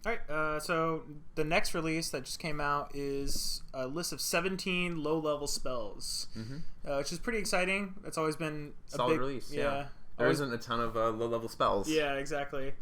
All right, so the next release that just came out is a list of 17 low-level spells, which is pretty exciting. It's always been a solid big release. Yeah, there isn't a ton of low-level spells. Yeah, exactly.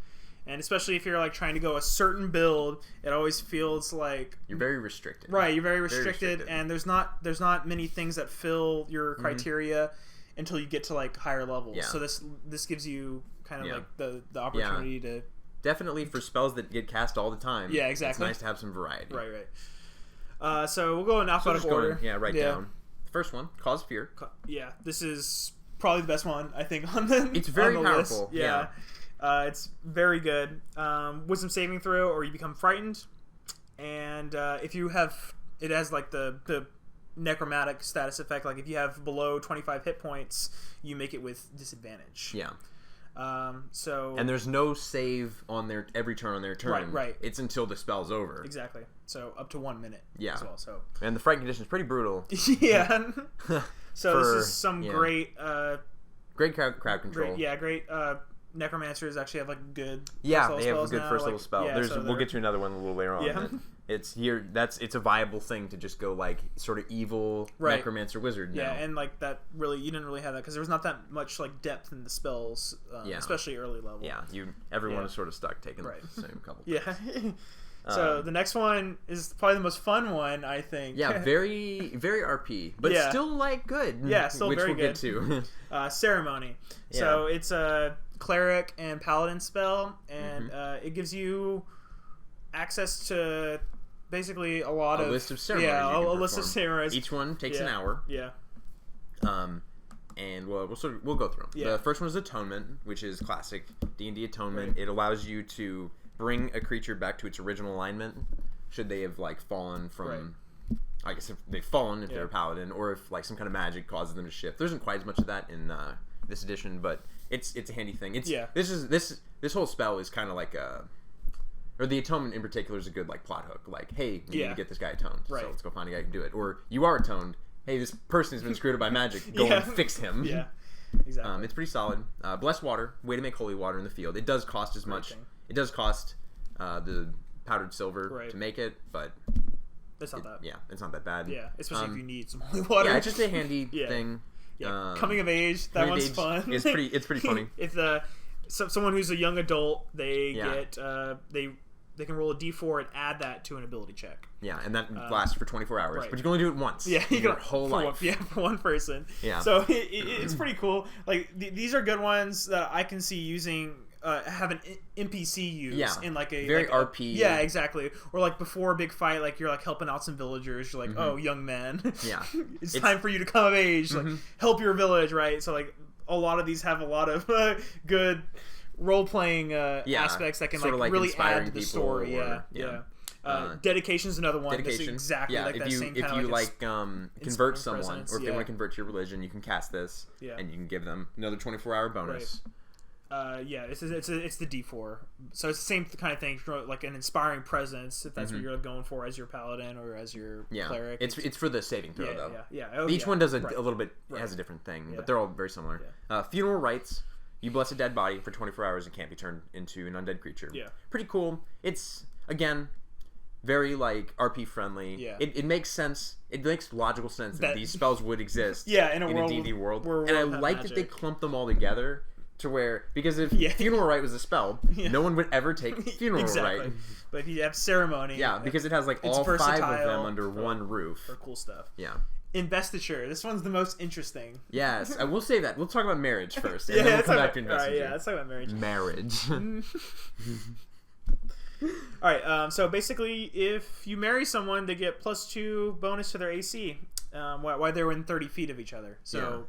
And especially if you're like trying to go a certain build, it always feels like you're very restricted. Right, you're very restricted, and there's not many things that fill your criteria until you get to like higher levels. Yeah. So this gives you kind of like the opportunity to. Definitely for spells that get cast all the time. Yeah, exactly. It's nice to have some variety. Right. So we'll go in alphabetical order. Down. The first one, Cause Fear. Yeah, this is probably the best one, I think, on the It's very on the powerful. List. Yeah. It's very good. Wisdom saving throw, or you become frightened. And if you have... It has, like, the necromantic status effect. Like, if you have below 25 hit points, you make it with disadvantage. Yeah. And there's no save on their every turn on their turn. Right. It's until the spell's over. Exactly. So up to 1 minute. Yeah. As well. So. And the fright condition is pretty brutal. Yeah. So this is some great. Great crowd control. Great. Necromancers actually have like good. Yeah, they have a good first level spell. Yeah, we'll get to another one a little later on. Yeah. It's here. It's a viable thing to just go like sort of evil necromancer wizard. Yeah, and like that really you didn't really have that because there was not that much like depth in the spells, especially early level. Yeah, everyone is sort of stuck taking the same couple. Yeah. So the next one is probably the most fun one, I think. Yeah, very very RP, but still like good. Yeah, still which very we'll good. Get to. Ceremony. Yeah. So it's a cleric and paladin spell, and it gives you access to basically a list of ceremonies. Yeah, a list of ceremonies. Each one takes an hour. Yeah. And we'll go through them. Yeah. The first one is Atonement, which is classic D&D Atonement. Right. It allows you to bring a creature back to its original alignment, should they have like fallen from. Right. I guess if they've fallen, if they're a paladin, or if like some kind of magic causes them to shift. There isn't quite as much of that in this edition, but it's a handy thing. This whole spell is kind of like or the atonement in particular is a good like plot hook. Like, hey, you need to get this guy atoned, so let's go find a guy who can do it. Or you are atoned. Hey, this person has been screwed up by magic. Go and fix him. Yeah, exactly. It's pretty solid. Blessed water, way to make holy water in the field. It does cost as much. It does cost the powdered silver to make it, but it's not that. Yeah, it's not that bad. Yeah, especially if you need some holy water. Yeah, it's just a handy thing. Yeah, coming of age, that one's fun. It's pretty funny. If someone who's a young adult, they get they can roll a d4 and add that to an ability check. Yeah, and that lasts for 24 hours. Right. But you can only do it once. Yeah, in your whole life. For one person. Yeah. So it's pretty cool. Like these are good ones that I can see using. Have an NPC use in like a very like RP. Yeah, exactly. Or like before a big fight, like you're like helping out some villagers. You're like, oh, young man, it's time for you to come of age. Like help your village, right? So like a lot of these have a lot of good role playing aspects that can like really add to the story. Dedication is another one. Dedication. That's exactly like that same kind of. If you like convert someone, or if they want to convert to your religion, you can cast this, and you can give them another 24-hour bonus. Right. It's the D4, so it's the same kind of thing, like an inspiring presence, if that's what you're going for as your paladin or as your cleric. It's for the saving throw though. Yeah. Each one does a little bit has a different thing, but they're all very similar. Funeral rites. You bless a dead body for 24 hours and can't be turned into an undead creature. Yeah, pretty cool. It's again very like RP friendly. Yeah, it makes sense. It makes logical sense that these spells would exist. In a D&D world, and I like that they clump them all together. To where, because if funeral rite was a spell, no one would ever take funeral rite. But if you have ceremony, because it has like all 5 of them under one roof for cool stuff. Yeah. Investiture. This one's the most interesting. Yes, I will say that. We'll talk about marriage first, and then we'll come back to investiture. Let's talk about marriage. All right. So basically, if you marry someone, they get +2 bonus to their AC while they're within 30 feet of each other. So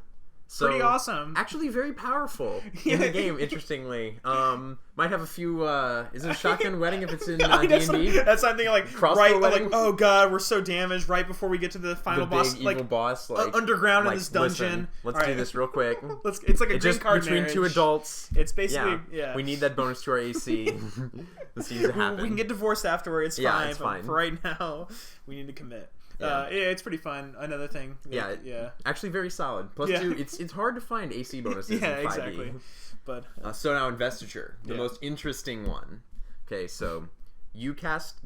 pretty awesome. Actually, very powerful in the game. Interestingly, might have a few. Is it a shotgun wedding if it's in D&D? That's something like crossbow wedding. Like, oh god, we're so damaged right before we get to the final boss. Big evil boss, like underground in this dungeon. Let's do this real quick. It's like a green card between marriage. 2 adults. It's basically we need that bonus to our AC. Let's use it happen. We can get divorced afterwards. It's fine. It's fine. But for right now, we need to commit. It's pretty fun. Another thing. Actually, very solid. +2. It's hard to find AC bonuses in 5e. Exactly. But so now investiture, the most interesting one. Okay, so you cast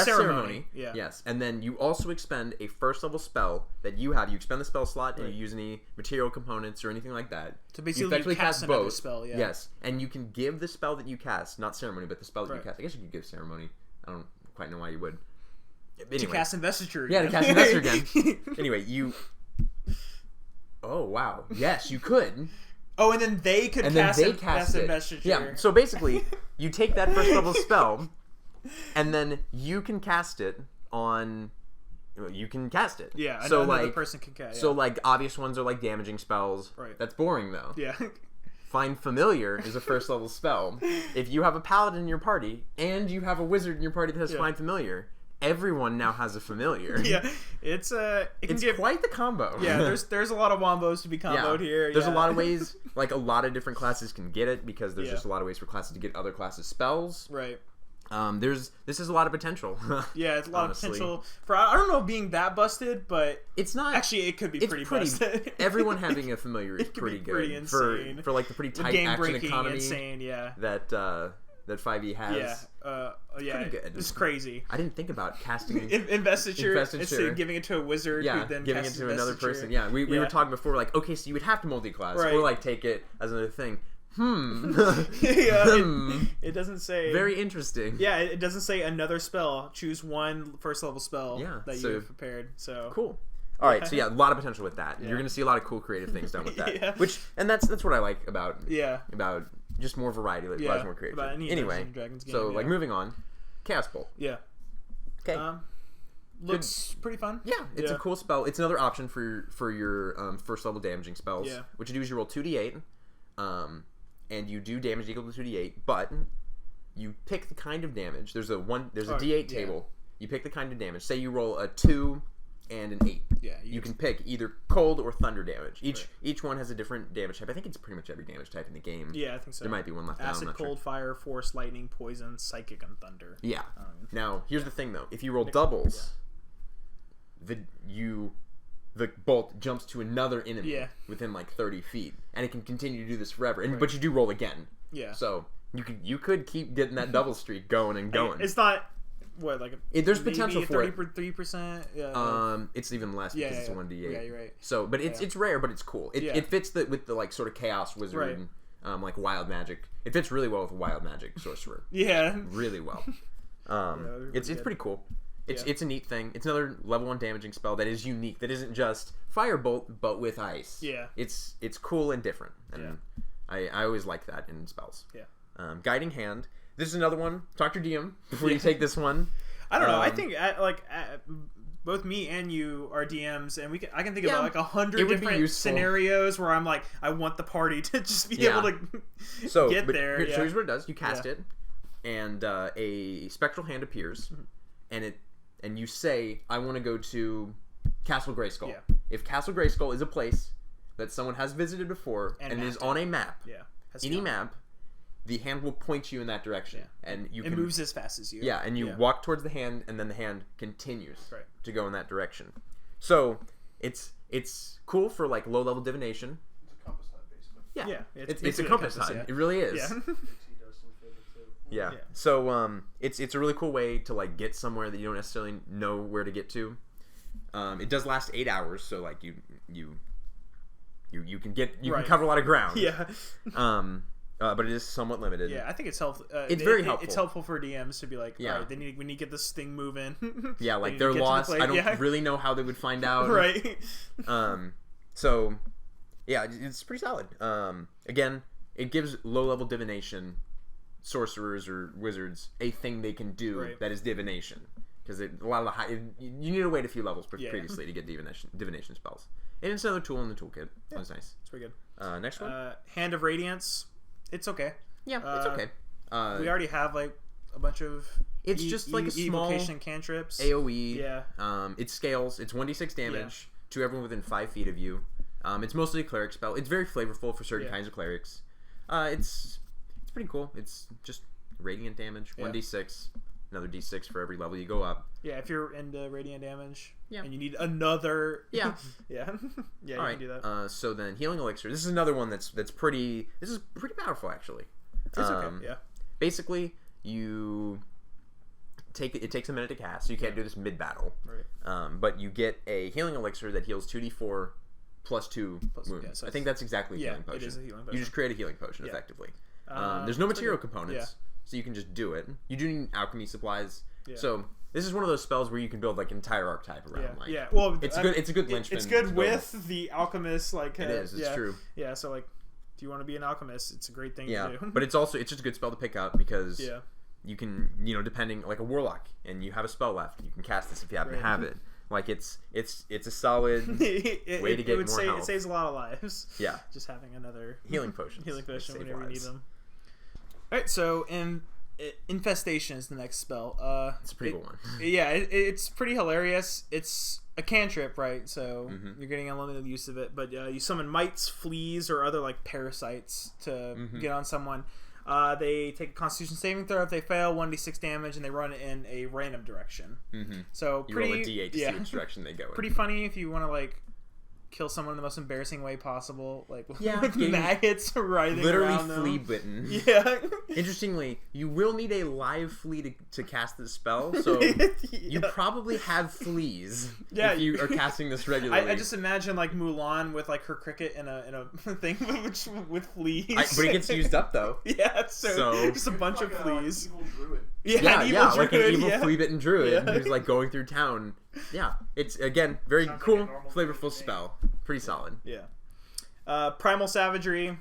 ceremony. Yeah. Yes, and then you also expend a first level spell that you have. You expend the spell slot, and you use any material components or anything like that. So basically, you cast another both. Spell. Yeah. Yes, and you can give the spell that you cast, not ceremony, but the spell that you cast. I guess you could give ceremony. I don't quite know why you would. Anyway. To cast investiture. Yeah, to cast investiture again. Anyway, you. Oh wow! Yes, you could. Oh, and then they could cast investiture. Yeah. So basically, you take that first level spell. And then you can cast it on. You can cast it. Yeah. So another person can cast. Yeah. So like obvious ones are like damaging spells. Right. That's boring though. Yeah. Find Familiar is a first level spell. If you have a paladin in your party and you have a wizard in your party that has Find Familiar, everyone now has a familiar. Yeah. It's quite the combo. Yeah. There's a lot of wombos to be comboed here. There's a lot of ways. Like a lot of different classes can get it because there's just a lot of ways for classes to get other classes spells. Right. This is a lot of potential. Yeah, it's a lot of potential for. I don't know being that busted, but it's not. Actually, it could be pretty busted. Everyone having a familiar is pretty good. Pretty insane. For like the pretty tight action economy. Insane, yeah. That 5e has. Yeah. Pretty good. It's crazy. I didn't think about casting investiture instead of giving it to a wizard. Yeah, who then giving it to another person. Yeah, we were talking before, like, okay, so you would have to multi-class, or like take it as another thing. It doesn't say. Very interesting. Yeah, it doesn't say another spell. Choose one first level spell that you have prepared. So cool. All right, so a lot of potential with that. You're gonna see a lot of cool creative things done with that. That's what I like about just more variety, like more creative. Anyway, so moving on, Chaos Bolt. Yeah. Okay. Looks pretty fun. Yeah, it's a cool spell. It's another option for your first level damaging spells. Yeah. What you do is you roll 2d8. And you do damage equal to 2d8, but you pick the kind of damage. There's a d8 table. You pick the kind of damage. Say you roll a 2 and an 8. Yeah. You can pick either cold or thunder damage. Each one has a different damage type. I think it's pretty much every damage type in the game. Yeah, I think so. There might be one left out. Acid, cold, fire, force, lightning, poison, psychic, and thunder. Yeah. Now, here's the thing, though. If you roll doubles, the bolt jumps to another enemy within like 30 feet, and it can continue to do this forever. But you do roll again. Yeah. So you could keep getting that double streak going and going. It's not there's potential for 3%. It's even less because it's a 1d8. Yeah, you're right. So, but it's rare, but it's cool. It fits with the like sort of chaos wizard, like wild magic. It fits really well with wild magic sorcerer. Yeah. Really well. It's pretty cool. It's a neat thing. It's another level 1 damaging spell that is unique. That isn't just firebolt, but with ice. Yeah. It's cool and different. And I always like that in spells. Yeah. Guiding Hand. This is another one. Talk to DM before you take this one. I don't know. I think both me and you are DMs, and I can think about like 100 different scenarios where I'm like, I want the party to just be able to get there. So here's what it does. You cast it, and a spectral hand appears, and you say, I want to go to Castle Grayskull. Yeah. If Castle Grayskull is a place that someone has visited before and is on a map, any map, the hand will point you in that direction. Yeah. And it moves as fast as you. Yeah, and you walk towards the hand, and then the hand continues to go in that direction. So it's cool for like low-level divination. It's a compass hut, basically. Yeah, it's a compass hut. Yeah. It really is. Yeah. Yeah. So it's a really cool way to like get somewhere that you don't necessarily know where to get to. It does last 8 hours, so like you can can cover a lot of ground. Yeah. But it is somewhat limited. Yeah, I think it's helpful. It's very helpful. It's helpful for DMs to be like, all right, we need to get this thing moving. Yeah, like they're lost. I don't really know how they would find out. Right. So yeah, it's pretty solid. Again, it gives low-level divination sorcerers or wizards a thing they can do that is divination, because a lot of the you need to wait a few levels previously to get divination spells, and it's another tool in the toolkit. That's nice. It's pretty good. Next one, Hand of Radiance. It's okay. Yeah, it's okay. We already have like a bunch of just like a small evocation cantrips. AoE. Yeah. It scales. It's 1d6 damage to everyone within 5 feet of you. It's mostly a cleric spell. It's very flavorful for certain kinds of clerics. It's pretty cool. It's just radiant damage, 1d6, another d6 for every level you go up. Yeah, if you're into radiant damage, and you need another, yeah, you All right. can do that. So then healing elixir. This is another one that's pretty. This is pretty powerful actually. It's okay. Yeah. Basically, it takes a minute to cast, so you can't do this mid-battle. Right. But you get a healing elixir that heals 2d4 plus 2 wounds. Yeah, so I think that's exactly a healing potion. It is a healing potion. You just create a healing potion, effectively. There's no material components, so you can just do it. You do need alchemy supplies. Yeah. So this is one of those spells where you can build like an entire archetype around. Well, it's good. It's a good linchpin. It's good with the alchemist. Like it is. It's true. Yeah. So like, if you want to be an alchemist, it's a great thing to do. But it's just a good spell to pick up because you can, depending, like a warlock, and you have a spell left, you can cast this if you happen to have it. Like it's a solid way to get more health. It saves a lot of lives. Yeah. Just having another healing potion whenever you need them. All right, so Infestation is the next spell. It's a pretty cool one. Yeah, it's pretty hilarious. It's a cantrip, right? So you're getting unlimited use of it, but you summon mites, fleas, or other like parasites to get on someone. They take a Constitution saving throw. If they fail, 1d6 damage, and they run in a random direction. So you roll a d8 to see which direction they go in. Pretty funny if you want to like kill someone in the most embarrassing way possible, like with maggots writhing around them. Literally flea bitten. Yeah. Interestingly, you will need a live flea to cast this spell, so you probably have fleas if you are casting this regularly. I just imagine like Mulan with like her cricket in a thing with fleas. But it gets used up though. Yeah, so just a bunch of fleas. Evil druid. Like an evil flea-bitten druid who's like going through town. Yeah, it's again very cool, flavorful spell. Pretty solid. Yeah. Primal Savagery,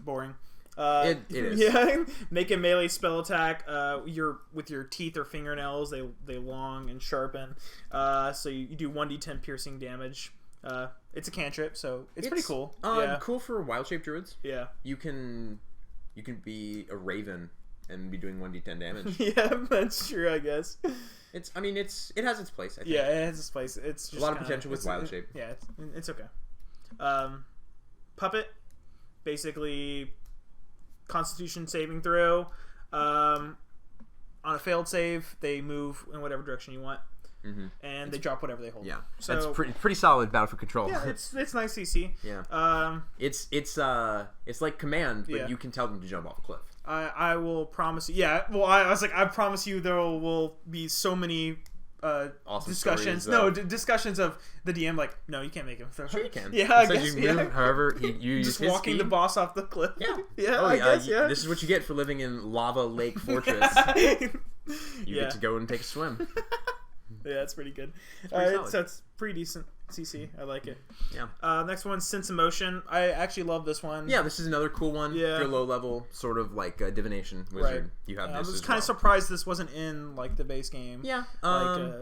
boring. It is. Yeah, make a melee spell attack. With your teeth or fingernails, they long and sharpen. So you do 1d10 piercing damage. It's a cantrip, so it's pretty cool. Cool for wild shape druids. Yeah, you can be a raven and be doing 1d10 damage. Yeah, that's true, I guess. It has its place, I think. Yeah, it has its place. It's just a lot of potential with wild shape. Yeah, it's okay. Puppet, basically Constitution saving throw. On a failed save, they move in whatever direction you want. And they drop whatever they hold. Yeah, so that's pretty solid battle for control. Yeah, it's nice CC. Yeah. It's like command, but you can tell them to jump off a cliff. I will promise you. Yeah. Well, I was like, I promise you there will be so many awesome discussions. Stories, discussions of the DM like, no, you can't make him throw. Sure, you can. Yeah, I guess. You move, however, you just walking the boss off the cliff. Yeah. Yeah. I guess. Yeah. This is what you get for living in Lava Lake Fortress. You get to go and take a swim. Yeah, that's pretty good. So it's pretty decent CC. I like it. Yeah. Next one, Sense Emotion. I actually love this one. Yeah, this is another cool one. Yeah. If you're low level, sort of like divination wizard, you have this. I was kind of surprised this wasn't in like the base game. Yeah.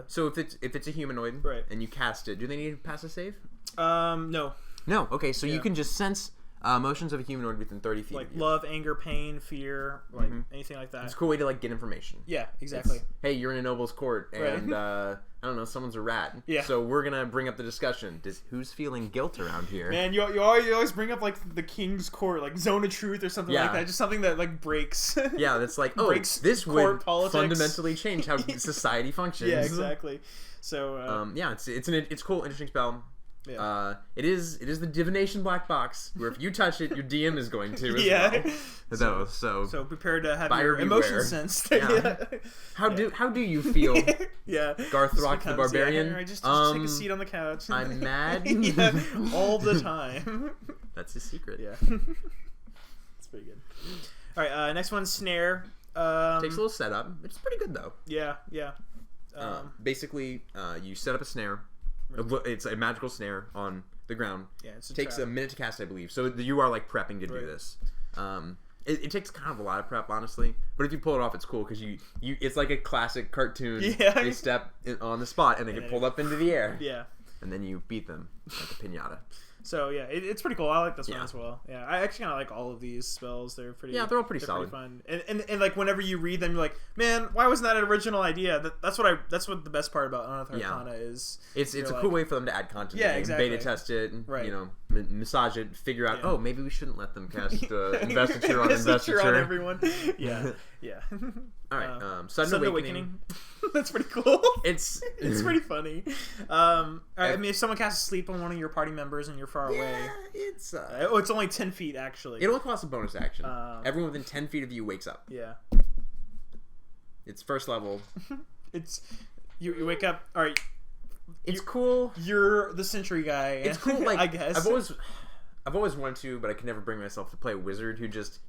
So if it's a humanoid, and you cast it, do they need to pass a save? No. No. Okay, so you can just sense emotions of a humanoid within 30 feet. Like love, anger, pain, fear, like anything like that. It's a cool way to like get information. Yeah, exactly. Hey, you're in a noble's court, and I don't know, someone's a rat. Yeah. So we're gonna bring up the discussion. Who's feeling guilt around here? Man, you always bring up like the king's court, like zone of truth or something like that. Just something that like breaks. Yeah, that's like this would fundamentally change how society functions. Yeah, exactly. So it's cool, interesting spell. Yeah. It is the divination black box where if you touch it, your DM is going to as well. So prepare to have your emotion sensed. Yeah. How do you feel? Yeah. Garthrock the Barbarian. Just take a seat on the couch. I'm mad. All the time. That's his secret. Yeah. It's pretty good. All right. Next one, Snare. Takes a little setup. It's pretty good though. Yeah. Basically, you set up a snare. It's a magical snare on the ground. Yeah, it takes a minute to cast, I believe. So you are like prepping to do this. It takes kind of a lot of prep, honestly. But if you pull it off, it's cool because you it's like a classic cartoon. Yeah. They step on the spot and they get pulled up into the air. Yeah. And then you beat them like a piñata. So yeah, it's pretty cool. I like this one as well. Yeah, I actually kind of like all of these spells. They're pretty. Yeah, they're all pretty solid. Pretty fun. And like whenever you read them, you're like, man, why wasn't that an original idea? That's what the best part about Unearthed Arcana is. It's a cool way for them to add content. Yeah, exactly. Beta test it. You know, massage it. Figure out. Oh, maybe we shouldn't let them cast investiture on investiture on everyone. Yeah. All right. Sudden Awakening. That's pretty cool. It's pretty funny. I mean, if someone casts sleep on one of your party members and you're far away, it's it's only 10 feet actually. It only costs a bonus action. Everyone within 10 feet of you wakes up. Yeah. It's first level. It's you wake up. All right. It's cool. You're the sentry guy. It's cool. Like I guess I've always wanted to, but I can never bring myself to play a wizard who just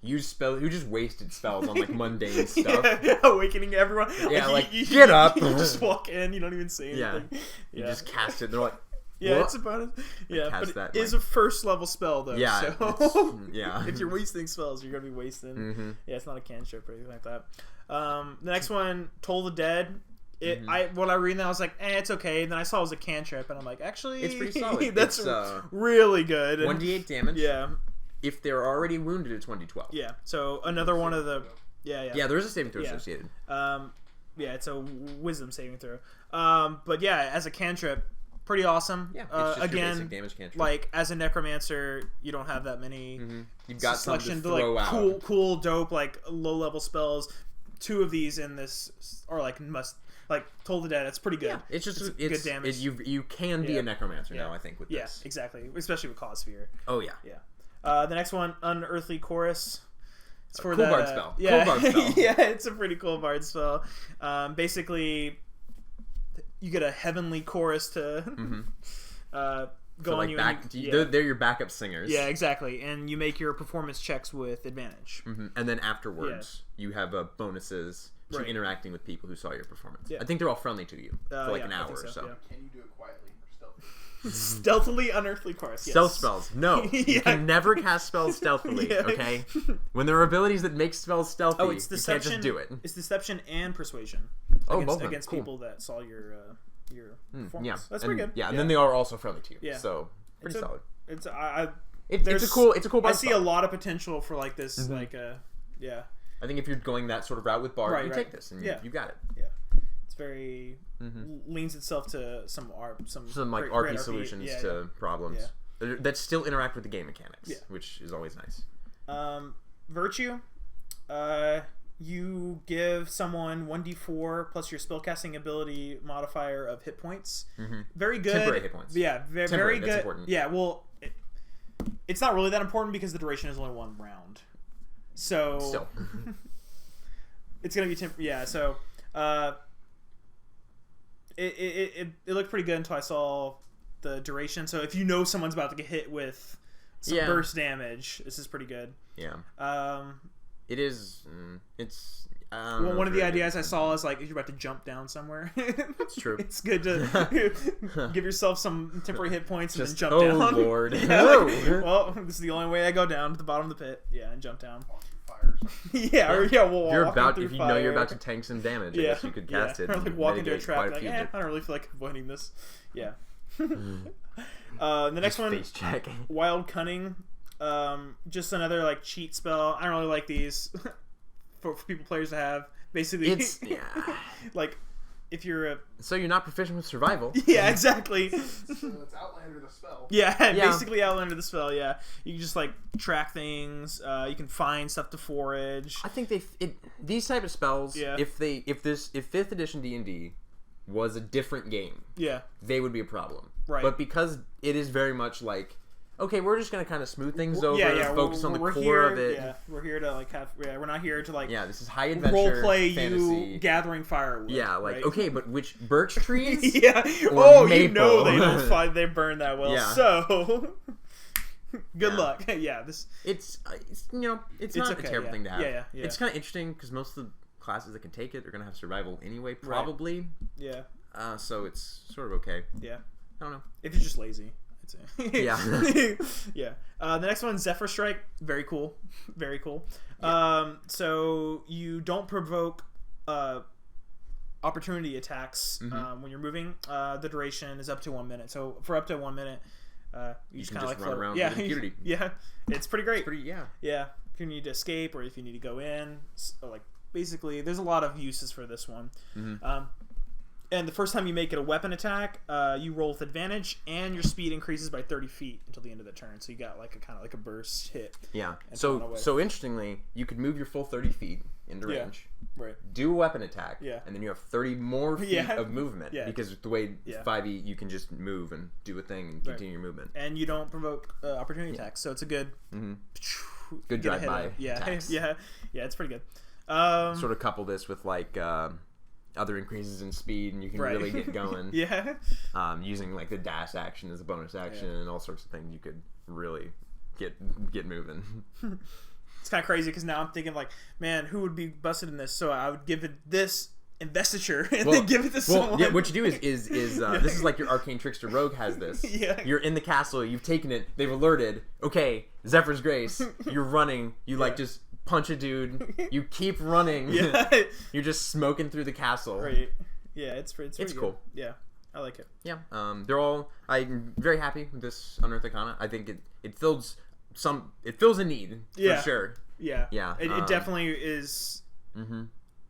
wasted spells on like mundane stuff. Yeah, awakening everyone. Yeah, like you get up. You just walk in. You don't even say anything. Yeah. You just cast it. They're like, yeah, it's a bonus. Yeah, but it is a first level spell though. Yeah. So yeah. If you're wasting spells, you're gonna be wasting. Mm-hmm. Yeah, it's not a cantrip or anything like that. The next one, Toll the Dead. When I read that, I was like, it's okay. And then I saw it was a cantrip, and I'm like, actually, it's pretty solid. That's really good. 1d8 damage. Yeah. If they're already wounded, it's 1d12. Yeah. So another one of the. Yeah. Yeah, there is a saving throw associated. Yeah, it's a wisdom saving throw. But yeah, as a cantrip, pretty awesome. Yeah. It's just again, your basic damage cantrip. Like as a necromancer, you don't have that many. You've got selection to throw like out. cool, dope, like low level spells. 2 of these in this are like must. Like Toll the Dead, it's pretty good. Yeah, it's good damage. You can be a necromancer now, I think, with this. Yeah, exactly. Especially with Cause Fear. Oh yeah. Yeah. The next one, Unearthly Chorus. It's for cool bard spell. Yeah, cool bard spell. Yeah, it's a pretty cool bard spell. Basically, you get a heavenly chorus to go on like you. They're your backup singers. Yeah, exactly. And you make your performance checks with advantage. And then afterwards, you have bonuses to interacting with people who saw your performance. Yeah. I think they're all friendly to you for like an hour or so. Yeah. Can you do it quietly or stealthily? Stealthily Unearthly Chorus, yes. Stealth spells. No. You can never cast spells stealthily, okay? When there are abilities that make spells stealthy, it's deception, you can't just do it. It's deception and persuasion. Against people that saw your performance. Yeah. That's pretty good. Yeah, and then they are also friendly to you. Yeah. So, pretty solid. It's a cool I see a lot of potential for like this, I think if you're going that sort of route with Bard, you take this and you got it. Yeah, it's very leans itself to some like great RP solutions to problems that still interact with the game mechanics, Yeah. which is always nice. Virtue, you give someone 1d4 plus your spellcasting ability modifier of hit points. Very good. Temporary hit points. Yeah, very good. That's important. Yeah, well, it's not really that important because the duration is only 1 round. So still, it's gonna be So it looked pretty good until I saw the duration. So if you know someone's about to get hit with some burst damage, this is pretty good. Yeah. It is. It's. Well, one of the ideas I saw is like if you're about to jump down somewhere. That's true. It's good to give yourself some temporary hit points and then jump down. Oh Lord! Well, this is the only way I go down to the bottom of the pit. Yeah, and jump down. We'll you're about if you know you're about to tank some damage. I guess you could cast it. Or like walk into a trap. Like, I don't really feel like avoiding this. Yeah. The next one, face check. Wild Cunning. Just another like cheat spell. I don't really like these for people players to have. Basically, it's like if you're so you're not proficient with survival. Yeah, exactly. So it's Outlander the spell. Yeah, basically Outlander the spell. Yeah, you can just like track things. You can find stuff to forage. I think these type of spells. Yeah. If 5th edition D&D was a different game, they would be a problem. Right. But because it is very much like, okay, we're just gonna kind of smooth things over, focus on the core of it. Yeah, we're here to like have. Yeah, we're not here to like. Yeah, this is high adventure role play fantasy. You gathering firewood. Yeah, like right? okay, but which birch trees? Yeah. Or maple? You know they don't find they burn that well. Yeah. So good luck. Yeah, it's not okay, a terrible thing to have. Yeah. It's kind of interesting because most of the classes that can take it are gonna have survival anyway, probably. Right. Yeah. So it's sort of okay. Yeah. I don't know. If you're just lazy. Yeah. Yeah. The next one, Zephyr Strike. Very cool. Very cool. Yeah. So you don't provoke opportunity attacks when you're moving. The duration is up to 1 minute. So for up to 1 minute, you just kind of like run around with impunity. Yeah. It's pretty great. Yeah. If you need to escape or if you need to go in, like basically, there's a lot of uses for this one. And the first time you make it a weapon attack, you roll with advantage, and your speed increases by 30 feet until the end of the turn. So you got like a kind of like a burst hit. Yeah. So interestingly, you could move your full 30 feet into range. Right. Do a weapon attack. Yeah. And then you have 30 more feet of movement. Yeah. Because the way 5e, you can just move and do a thing and continue your movement. And you don't provoke opportunity attacks, so it's a good. Good drive-by. Attacks. Yeah. It's pretty good. Sort of couple this with like. Other increases in speed, and you can really get going. Using like the dash action as a bonus action and all sorts of things, you could really get moving. It's kind of crazy because now I'm thinking like, man, who would be busted in this? So I would give it this investiture and then give it to someone. Yeah, what you do is this is like your Arcane Trickster Rogue has this. You're in the castle, you've taken it, they've alerted. Okay, Zephyr's Grace. You're running. You like just punch a dude. You keep running. You're just smoking through the castle. Right. Yeah, it's cool. Yeah, I like it. Yeah. I'm very happy with this Unearthed Arcana. I think it fills a need for sure. Yeah. It definitely is.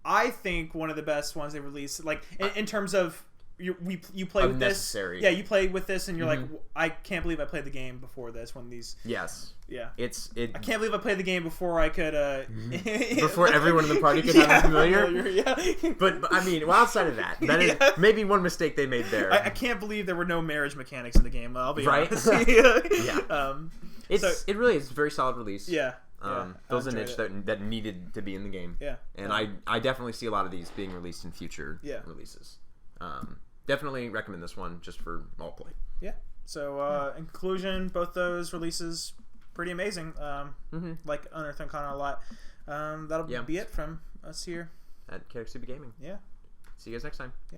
I think one of the best ones they released, like in terms of you play with this. Yeah, you play with this, and you're like, I can't believe I played the game before this. When these. Yes. Yeah. I can't believe I played the game before I could. Before everyone in the party could have a familiar. But I mean, well, outside of that is maybe one mistake they made there. I can't believe there were no marriage mechanics in the game. I'll be honest. It really is a very solid release. Yeah. Fills a niche that needed to be in the game. Yeah. And I definitely see a lot of these being released in future releases. Definitely recommend this one just for all play. Yeah. So in conclusion, both those releases pretty amazing. Like Unearthed Arcana a lot. That'll be it from us here at Character Gaming. Yeah. See you guys next time. Yeah.